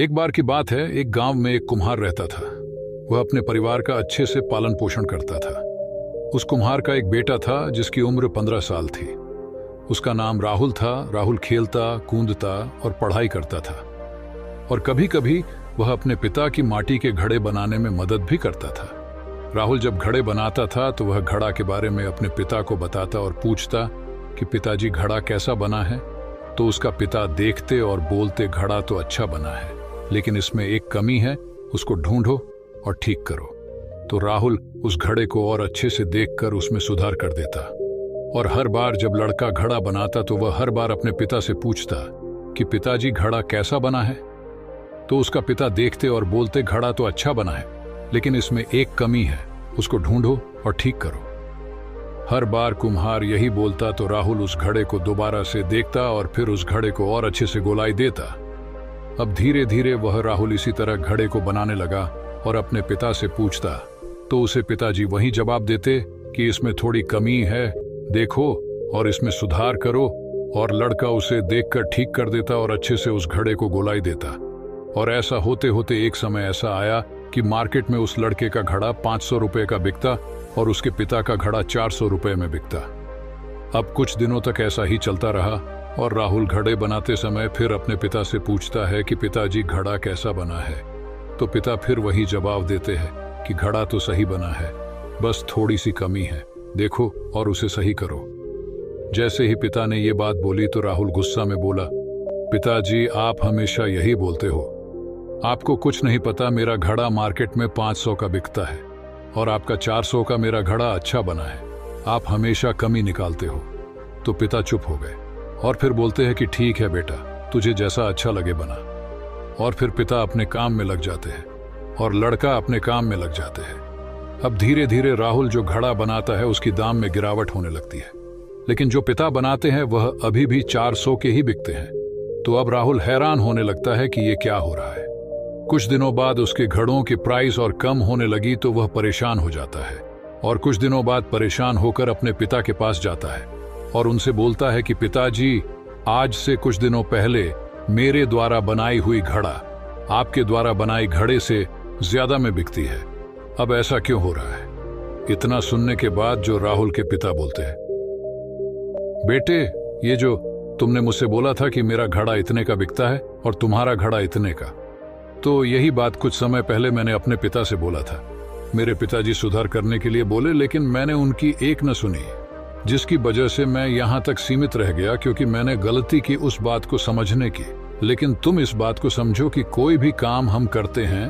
एक बार की बात है, एक गांव में एक कुम्हार रहता था। वह अपने परिवार का अच्छे से पालन पोषण करता था। उस कुम्हार का एक बेटा था जिसकी उम्र 15 साल थी। उसका नाम राहुल था। राहुल खेलता, कूदता और पढ़ाई करता था, और कभी कभी वह अपने पिता की माटी के घड़े बनाने में मदद भी करता था। राहुल जब घड़े बनाता था तो वह घड़ा के बारे में अपने पिता को बताता और पूछता कि पिताजी घड़ा कैसा बना है। तो उसका पिता देखते और बोलते, घड़ा तो अच्छा बना है, लेकिन इसमें एक कमी है, उसको ढूंढो और ठीक करो। तो राहुल उस घड़े को और अच्छे से देखकर उसमें सुधार कर देता, और हर बार जब लड़का घड़ा बनाता तो वह हर बार अपने पिता से पूछता कि पिताजी घड़ा कैसा बना है। तो उसका पिता देखते और बोलते, घड़ा तो अच्छा बना है, लेकिन इसमें एक कमी है, उसको ढूंढो और ठीक करो। हर बार कुम्हार यही बोलता तो राहुल उस घड़े को दोबारा से देखता और फिर उस घड़े को और अच्छे से गोलाई देता। अब धीरे धीरे वह राहुल इसी तरह घड़े को बनाने लगा और अपने पिता से पूछता तो उसे पिताजी वही जवाब देते कि इसमें थोड़ी कमी है, देखो और इसमें सुधार करो। और लड़का उसे देखकर ठीक कर देता और अच्छे से उस घड़े को गोलाई देता। और ऐसा होते होते एक समय ऐसा आया कि मार्केट में उस लड़के का घड़ा 500 रुपए का बिकता और उसके पिता का घड़ा 400 रुपए में बिकता। अब कुछ दिनों तक ऐसा ही चलता रहा, और राहुल घड़े बनाते समय फिर अपने पिता से पूछता है कि पिताजी घड़ा कैसा बना है। तो पिता फिर वही जवाब देते हैं कि घड़ा तो सही बना है, बस थोड़ी सी कमी है, देखो और उसे सही करो। जैसे ही पिता ने ये बात बोली तो राहुल गुस्सा में बोला, पिताजी आप हमेशा यही बोलते हो, आपको कुछ नहीं पता, मेरा घड़ा मार्केट में 500 का बिकता है और आपका 400 का मेरा घड़ा अच्छा बना है, आप हमेशा कमी निकालते हो। तो पिता चुप हो गए और फिर बोलते हैं कि ठीक है बेटा, तुझे जैसा अच्छा लगे बना। और फिर पिता अपने काम में लग जाते हैं और लड़का अपने काम में लग जाते हैं। अब धीरे धीरे राहुल जो घड़ा बनाता है उसकी दाम में गिरावट होने लगती है, लेकिन जो पिता बनाते हैं वह अभी भी 400 के ही बिकते हैं। तो अब राहुल हैरान होने लगता है कि ये क्या हो रहा है। कुछ दिनों बाद उसके घड़ों की प्राइस और कम होने लगी तो वह परेशान हो जाता है, और कुछ दिनों बाद परेशान होकर अपने पिता के पास जाता है और उनसे बोलता है कि पिताजी, आज से कुछ दिनों पहले मेरे द्वारा बनाई हुई घड़ा आपके द्वारा बनाई घड़े से ज्यादा में बिकती है, अब ऐसा क्यों हो रहा है। इतना सुनने के बाद जो राहुल के पिता बोलते हैं, बेटे ये जो तुमने मुझसे बोला था कि मेरा घड़ा इतने का बिकता है और तुम्हारा घड़ा इतने का, तो यही बात कुछ समय पहले मैंने अपने पिता से बोला था। मेरे पिताजी सुधार करने के लिए बोले, लेकिन मैंने उनकी एक न सुनी, जिसकी वजह से मैं यहाँ तक सीमित रह गया, क्योंकि मैंने गलती की उस बात को समझने की। लेकिन तुम इस बात को समझो कि कोई भी काम हम करते हैं